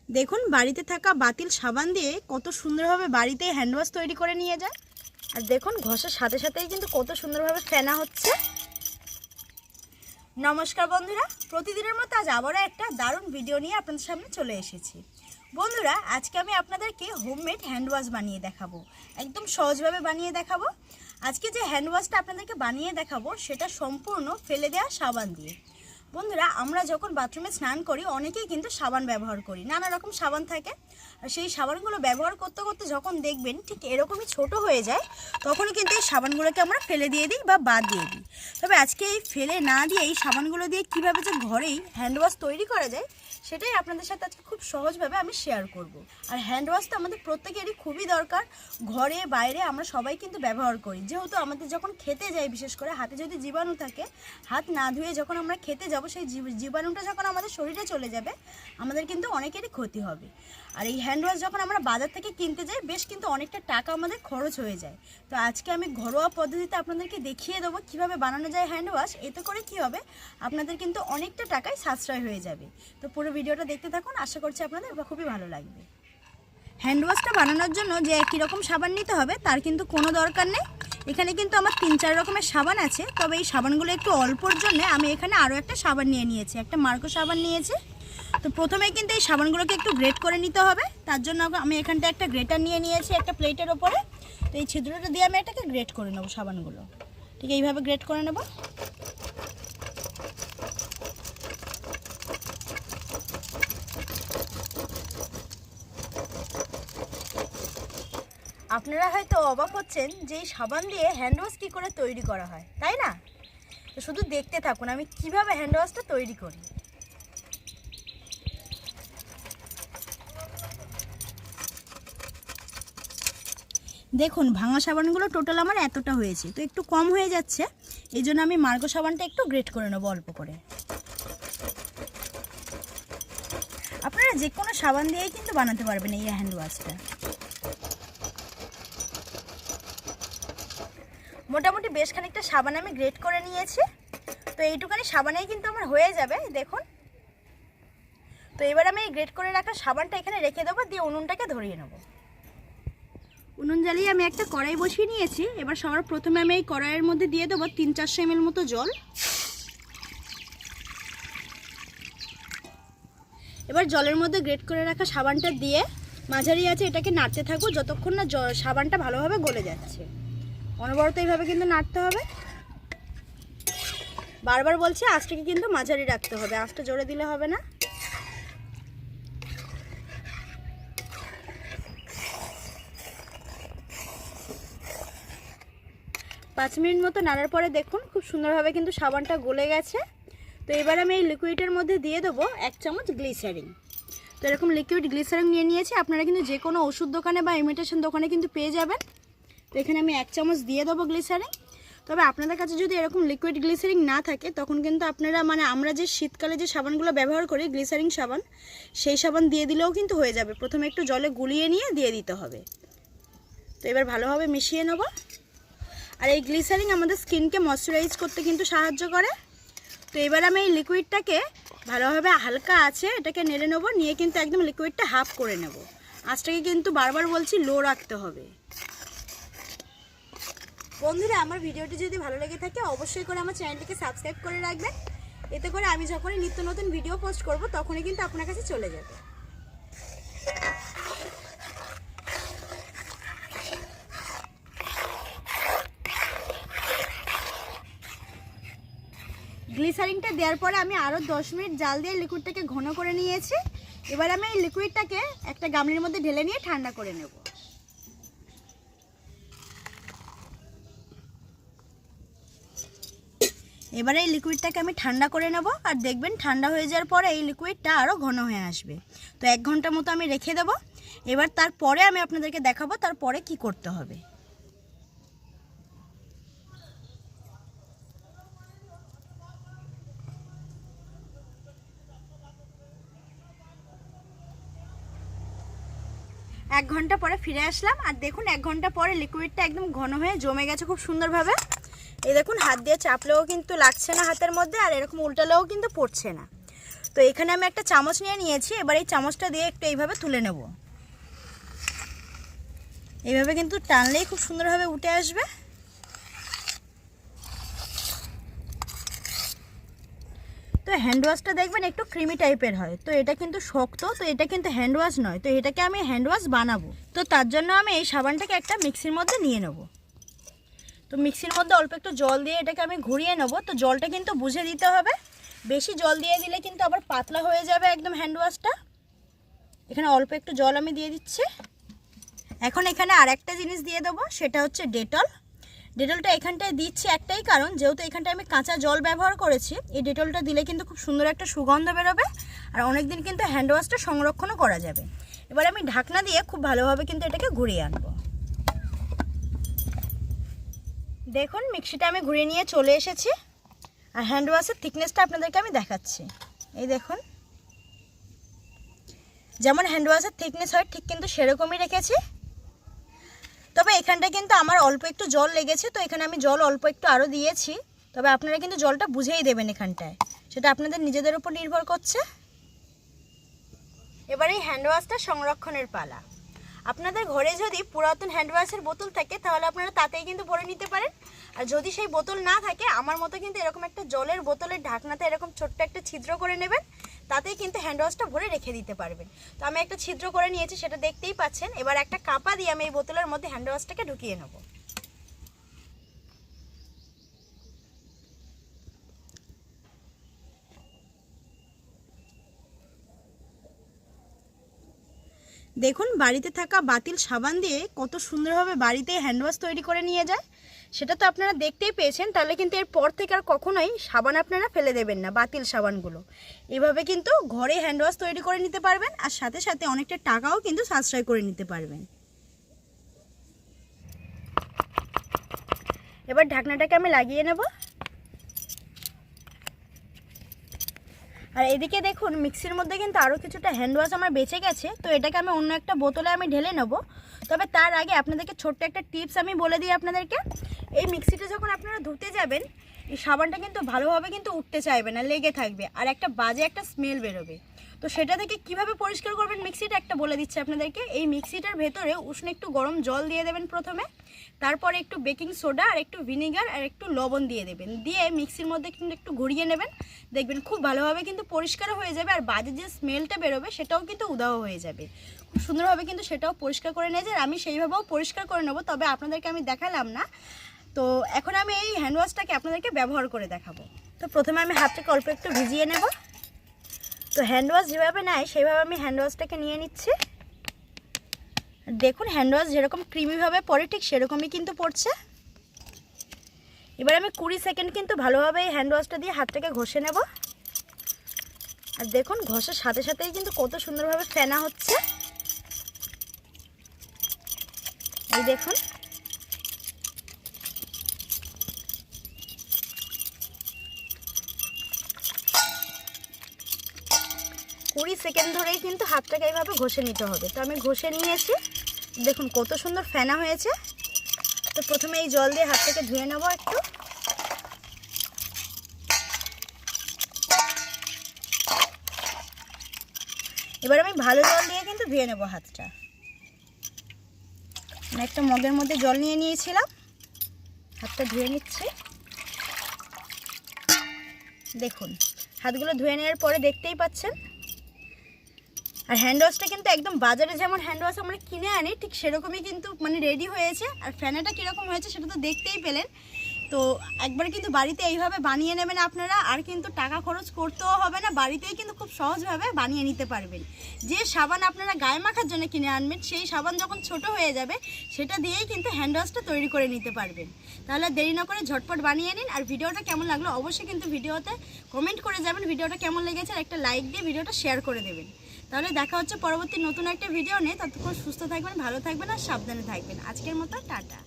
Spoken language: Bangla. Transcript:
দেখুন বাড়িতে থাকা বাতিল সাবান দিয়ে কত সুন্দরভাবে বাড়িতে হ্যান্ড ওয়াশ তৈরি করে নিয়ে যায়। আর দেখুন ঘষার সাথে সাথেই কিন্তু কত সুন্দরভাবে ফেনা হচ্ছে। নমস্কার বন্ধুরা, প্রতিদিনের মতো আজ আবারও একটা দারুণ ভিডিও নিয়ে আপনাদের সামনে চলে এসেছি। বন্ধুরা, আজকে আমি আপনাদেরকে হোমমেড হ্যান্ড ওয়াশ বানিয়ে দেখাবো, একদম সহজভাবে বানিয়ে দেখাবো। আজকে যে হ্যান্ড ওয়াশটা আপনাদেরকে বানিয়ে দেখাবো সেটা সম্পূর্ণ ফেলে দেওয়া সাবান দিয়ে। বন্ধুরা, আমরা যখন বাথরুমে স্নান করি অনেকেই কিন্তু সাবান ব্যবহার করি, নানা রকম সাবান থাকে। আর সেই সাবানগুলো ব্যবহার করতে করতে যখন দেখবেন ঠিক এরকমই ছোট হয়ে যায়, তখনই কিন্তু এই সাবানগুলোকে আমরা ফেলে দিয়ে দিই বা বাদ দিয়ে দিই। তবে আজকে এই ফেলে না দিয়ে এই সাবানগুলো দিয়ে কীভাবে যে ঘরেই হ্যান্ড ওয়াশ তৈরি করা যায় সেটাই আপনাদের সাথে আজকে খুব সহজভাবে আমি শেয়ার করব। আর হ্যান্ড ওয়াশ তো আমাদের প্রত্যেকেরই খুবই দরকার, ঘরে বাইরে আমরা সবাই কিন্তু ব্যবহার করি। যেহেতু আমাদের যখন খেতে যাই, বিশেষ করে হাতে যদি জীবাণু থাকে, হাত না ধুয়ে যখন আমরা খেতে যাব, সেই জীবাণুটা যখন আমাদের শরীরে চলে যাবে আমাদের কিন্তু অনেকেরই ক্ষতি হবে। আর এই হ্যান্ড ওয়াশ যখন আমরা বাজার থেকে কিনতে যাই বেশ কিন্তু অনেকটা টাকা আমাদের খরচ হয়ে যায়। তো আজকে আমি ঘরোয়া পদ্ধতিতে আপনাদেরকে দেখিয়ে দেবো কীভাবে বানানো যায় হ্যান্ড ওয়াশ। এতে করে কী হবে, আপনাদের কিন্তু অনেকটা টাকায় সাশ্রয় হয়ে যাবে। তো পুরো ভিডিওটা দেখতে থাকুন, আশা করছি আপনাদের খুবই ভালো লাগবে। হ্যান্ড ওয়াশটা বানানোর জন্য যে একই রকম সাবান নিতে হবে তার কিন্তু কোনো দরকার নেই। এখানে কিন্তু আমার 3-4 রকমের সাবান আছে, তবে এই সাবানগুলো একটু অল্পর জন্য আমি এখানে আরও একটা সাবান নিয়ে নিয়েছি, একটা মার্কো সাবান নিয়েছি। তো প্রথমেই কিন্তু এই সাবানগুলোকে একটু গ্রেট করে নিতে হবে। তার জন্য আমি এখানটা একটা গ্রেটার নিয়ে নিয়েছি একটা প্লেটের ওপরে। তো এই ছিদ্রটা দিয়ে আমি এটাকে গ্রেট করে নেবো সাবানগুলো। ঠিক এইভাবে গ্রেট করে নেব। আপনারা হয়তো অবাক হচ্ছেন যে এই সাবান দিয়ে হ্যান্ড ওয়াশ কী করে তৈরি করা হয়, তাই না? তো শুধু দেখতে থাকুন আমি কিভাবে হ্যান্ড ওয়াশটা তৈরি করি। দেখুন ভাঙা সাবানগুলো টোটাল আমার এতটা হয়েছে, তো একটু কম হয়ে যাচ্ছে, এই জন্য আমি মার্গো সাবানটা একটু গ্রেট করে নেবো অল্প করে। আপনারা যে কোনো সাবান দিয়েই কিন্তু বানাতে পারবেন এই হ্যান্ড ওয়াশটা। মোটামুটি বেশ খানিকটা সাবান আমি গ্রেট করে নিয়েছি। তো এইটুখানি সাবানেই কিন্তু আমার হয়ে যাবে, দেখুন। তো এবার আমি এই গ্রেট করে রাখা সাবানটা এখানে রেখে দেবো, দিয়ে উনুনটাকে ধরিয়ে নেব। উনুন জ্বালিয়ে আমি একটা কড়াই বসিয়ে নিয়েছি। এবার সবার প্রথমে আমি এই কড়াইয়ের মধ্যে দিয়ে দেবো 300-400 ml মতো জল। এবার জলের মধ্যে গ্রেট করে রাখা সাবানটা দিয়ে মাঝারি আছে এটাকে নাড়তে থাকবো যতক্ষণ না সাবানটা ভালোভাবে গলে যাচ্ছে। অনবরত এইভাবে কিন্তু নাড়তে হবে। বারবার বলছি আঁচটাকে কিন্তু মাঝারি রাখতে হবে, আঁচটা জোরে দিলে হবে না। পাঁচ মিনিট মতো নাড়ার পরে দেখুন খুব সুন্দরভাবে কিন্তু সাবানটা গলে গেছে। তো এবার আমি এই লিকুইডের মধ্যে দিয়ে দেবো 1 চামচ গ্লিসারিন। তো এরকম লিকুইড গ্লিসারিন নিয়ে নিয়েছি, আপনারা কিন্তু যে কোনো ওষুধ দোকানে বা ইমিটেশন দোকানে কিন্তু পেয়ে যাবেন। তো এখানে আমি 1 চামচ দিয়ে দেবো গ্লিসারিন। তবে আপনাদের কাছে যদি এরকম লিকুইড গ্লিসারিন না থাকে তখন কিন্তু আপনারা আমরা যে শীতকালে যে সাবানগুলো ব্যবহার করি গ্লিসারিন সাবান, সেই সাবান দিয়ে দিলেও কিন্তু হয়ে যাবে। প্রথমে একটু জলে গুলিয়ে নিয়ে দিয়ে দিতে হবে। তো এবার ভালোভাবে মিশিয়ে নেব। আর এই গ্লিসারিন আমাদের স্কিনকে ময়শ্চারাইজ করতে কিন্তু সাহায্য করে। তো এবার আমি এই লিকুইডটাকে ভালোভাবে হালকা আছে এটাকে নেড়ে নেবো, নিয়ে কিন্তু একদম লিকুইডটা হাফ করে নেব। আঁচটাকে কিন্তু বারবার বলছি লো রাখতে হবে। বন্ধুরা, আমার ভিডিওটি যদি ভালো লেগে থাকে অবশ্যই করে আমার চ্যানেলটিকে সাবস্ক্রাইব করে রাখবেন। এতে করে আমি যখনই নিত্য নতুন ভিডিও পোস্ট করব তখনই কিন্তু আপনার কাছে চলে যাবে। গ্লিসারিনটা দেওয়ার পরে আমি আরও 10 মিনিট জাল দিয়ে লিকুইডটাকে ঘন করে নিয়েছি। এবার আমি এই লিকুইডটাকে একটা গামলির মধ্যে ঢেলে নিয়ে ঠান্ডা করে নেব। এবারে এই লিকুইডটাকে আমি ঠান্ডা করে নেব, আর দেখবেন ঠান্ডা হয়ে যাওয়ার পরে এই লিকুইডটা আরও ঘন হয়ে আসবে। তো 1 ঘন্টা মতো আমি রেখে দেব। এবার তারপরে আমি আপনাদেরকে দেখাবো তারপরে কি করতে হবে। এক ঘন্টা পরে ফিরে আসলাম, আর দেখুন 1 ঘন্টা পরে লিকুইডটা একদম ঘন হয়ে জমে গেছে খুব সুন্দরভাবে। এই দেখুন হাত দিয়ে চাপলেও কিন্তু লাগছে না হাতের মধ্যে, আর এরকম উল্টালেও কিন্তু পড়ছে না। তো এখানে আমি একটা চামচ নিয়েছি, এবার এই চামচটা দিয়ে একটু এইভাবে তুলে নেব। এইভাবে কিন্তু টানলেই খুব সুন্দরভাবে উঠে আসবে। তো হ্যান্ড ওয়াশটা দেখবেন একটু ক্রিমি টাইপের হয়, তো এটা কিন্তু শক্ত, তো এটা কিন্তু হ্যান্ড ওয়াশ নয়। তো এটাকে আমি হ্যান্ড ওয়াশ বানাবো, তো তার জন্য আমি এই সাবানটাকে একটা মিক্সির মধ্যে নিয়ে নেব। তো মিক্সির মধ্যে অল্প একটু জল দিয়ে এটাকে আমি ঘুরিয়ে নেব। তো জলটা কিন্তু বুঝে দিতে হবে, বেশি জল দিয়ে দিলে কিন্তু আবার পাতলা হয়ে যাবে একদম হ্যান্ড ওয়াশটা। এখানে অল্প একটু জল আমি দিয়ে দিচ্ছি। এখন এখানে আর একটা জিনিস দিয়ে দেবো, সেটা হচ্ছে ডেটল। ডেটলটা এখানটায় দিচ্ছি একটাই কারণ, যেহেতু এখানটায় আমি কাঁচা জল ব্যবহার করেছি, এই ডেটলটা দিলে কিন্তু খুব সুন্দর একটা সুগন্ধ বেরোবে আর অনেক দিন কিন্তু হ্যান্ড ওয়াশটা সংরক্ষণও করা যাবে। এবার আমি ঢাকনা দিয়ে খুব ভালোভাবে কিন্তু এটাকে ঘুরিয়ে আনবো। দেখুন মিক্সিটা আমি ঘুরিয়ে নিয়ে চলে এসেছি, আর হ্যান্ড ওয়াশের থিকনেসটা আপনাদেরকে আমি দেখাচ্ছি। এই দেখুন, যেমন হ্যান্ড ওয়াশের থিকনেস হয় ঠিক কিন্তু সেরকমই রেখেছি। তবে এখানটা কিন্তু আমার অল্প একটু জল লেগেছে, তো এখানে আমি জল অল্প একটু আরও দিয়েছি। তবে আপনারা কিন্তু জলটা বুঝেই দেবেন এখানটায়, সেটা আপনাদের নিজেদের উপর নির্ভর করছে। এবার এই হ্যান্ড ওয়াশটা সংরক্ষণের পালা। আপনাদের ঘরে যদি পুরাতন হ্যান্ড ওয়াশের বোতল থাকে তাহলে আপনারা তাতেই কিন্তু ভরে নিতে পারেন। আর যদি সেই বোতল না থাকে, আমার মতো কিন্তু এরকম একটা জলের বোতলের ঢাকনাতে এরকম ছোট্ট একটা ছিদ্র করে নেবেন, তাতেই কিন্তু হ্যান্ড ওয়াশটা ভরে রেখে দিতে পারবেন। তো আমি একটা ছিদ্র করে নিয়েছি, সেটা দেখতেই পাচ্ছেন। এবার একটা কাপা দিয়ে আমি এই বোতলের মধ্যে হ্যান্ড ওয়াশটাকে ঢুকিয়ে নেব। দেখুন বাড়িতে থাকা বাতিল সাবান দিয়ে কত সুন্দরভাবে বাড়িতে হ্যান্ড ওয়াশ তৈরি করে নিয়ে যায়, সেটা তো আপনারা দেখতেই পেয়েছেন। তাহলে কিন্তু এরপর থেকে আর কখনোই সাবান আপনারা ফেলে দেবেন না, বাতিল সাবানগুলো। এভাবে কিন্তু ঘরে হ্যান্ড ওয়াশ তৈরি করে নিতে পারবেন, আর সাথে সাথে অনেকটা টাকাও কিন্তু সাশ্রয় করে নিতে পারবেন। এবার ঢাকনাটাকে আমি লাগিয়ে নেব। আর এদিকে দেখুন মিক্সির মধ্যে কিন্তু আরও কিছুটা হ্যান্ড ওয়াশ আমার বেঁচে গেছে, তো এটাকে আমি অন্য একটা বোতলে আমি ঢেলে নেব। তবে তার আগে আপনাদেরকে ছোট্ট একটা টিপস আমি বলে দিই আপনাদেরকে। এই মিক্সিটা যখন আপনারা ধুতে যাবেন, এই সাবানটা কিন্তু ভালোভাবে কিন্তু উঠতে চাইবে না, লেগে থাকবে আর একটা বাজে একটা স্মেল বেরোবে। তো সেটা থেকে কিভাবে পরিষ্কার করবেন মিক্সিটা একটা বলে দিচ্ছি আপনাদেরকে। এই মিক্সিটার ভেতরে উষ্ণ একটু গরম জল দিয়ে দেবেন প্রথমে, তারপরে একটু বেকিং সোডা আর একটু ভিনেগার আর একটু লবণ দিয়ে দেবেন, দিয়ে মিক্সির মধ্যে কিন্তু একটু ঘুরিয়ে নেবেন। দেখবেন খুব ভালোভাবে কিন্তু পরিষ্কার হয়ে যাবে, আর বাজে যে স্মেলটা বেরোবে সেটাও কিন্তু উধাও হয়ে যাবে। খুব সুন্দরভাবে কিন্তু সেটাও পরিষ্কার করে নিয়ে যায়, আমি সেইভাবেও পরিষ্কার করে নেবো, তবে আপনাদেরকে আমি দেখালাম না। তো এখন আমি এই হ্যান্ড ওয়াশটাকে আপনাদেরকে ব্যবহার করে দেখাবো। তো প্রথমে আমি হাতটাকে অল্প একটু ভিজিয়ে নেব। তো হ্যান্ড ওয়াশ যেভাবে নেয় সেভাবে আমি হ্যান্ড ওয়াশটাকে নিয়ে নিচ্ছি। দেখুন হ্যান্ড ওয়াশ যেরকম ক্রিমিভাবে পড়ে ঠিক সেরকমই কিন্তু পড়ছে। এবার আমি 20 সেকেন্ড কিন্তু ভালোভাবে এই হ্যান্ড ওয়াশটা দিয়ে হাতটাকে ঘষে নেব। আর দেখুন ঘষার সাথে সাথেই কিন্তু কত সুন্দরভাবে ফেনা হচ্ছে। এই দেখুন, কুড়ি সেকেন্ড ধরেই কিন্তু হাতটাকে এইভাবে ঘষে নিতে হবে। তো আমি ঘষে নিয়েছি, দেখুন কত সুন্দর ফেনা হয়েছে। তো প্রথমে এই জল দিয়ে হাতটাকে ধুয়ে নেব একটু। এবার আমি ভালো জল দিয়ে কিন্তু ধুয়ে নেব হাতটা। আমি একটা মগের মধ্যে জল নিয়ে নিয়েছিলাম, হাতটা ধুয়ে নিচ্ছি। দেখুন হাতগুলো ধুয়ে নেওয়ার পরে দেখতেই পাচ্ছেন। আর হ্যান্ড ওয়াশটা কিন্তু একদম বাজারে যেমন হ্যান্ড ওয়াশ আমরা কিনে আনি ঠিক সেরকমই কিন্তু মানে রেডি হয়েছে। আর ফ্যানাটা কীরকম হয়েছে সেটা তো দেখতেই পেলেন। তো একবার কিন্তু বাড়িতে এইভাবে বানিয়ে নেবেন আপনারা, আর কিন্তু টাকা খরচ করতেও হবে না, বাড়িতেই কিন্তু খুব সহজভাবে বানিয়ে নিতে পারবেন। যে সাবান আপনারা গায়ে মাখার জন্য কিনে আনবেন, সেই সাবান যখন ছোট হয়ে যাবে সেটা দিয়েই কিন্তু হ্যান্ড ওয়াশটা তৈরি করে নিতে পারবেন। তাহলে দেরি না করে ঝটপট বানিয়ে নিন। আর ভিডিওটা কেমন লাগলো অবশ্যই কিন্তু ভিডিওতে কমেন্ট করে যাবেন, ভিডিওটা কেমন লেগেছে, আর একটা লাইক দিয়ে ভিডিওটা শেয়ার করে দেবেন। তাহলে দেখা হচ্ছে পরবর্তী নতুন একটা ভিডিও নিয়ে। ততক্ষণ সুস্থ থাকবেন, ভালো থাকবেন আর সাবধানে থাকবেন। আজকের মতো টাটা।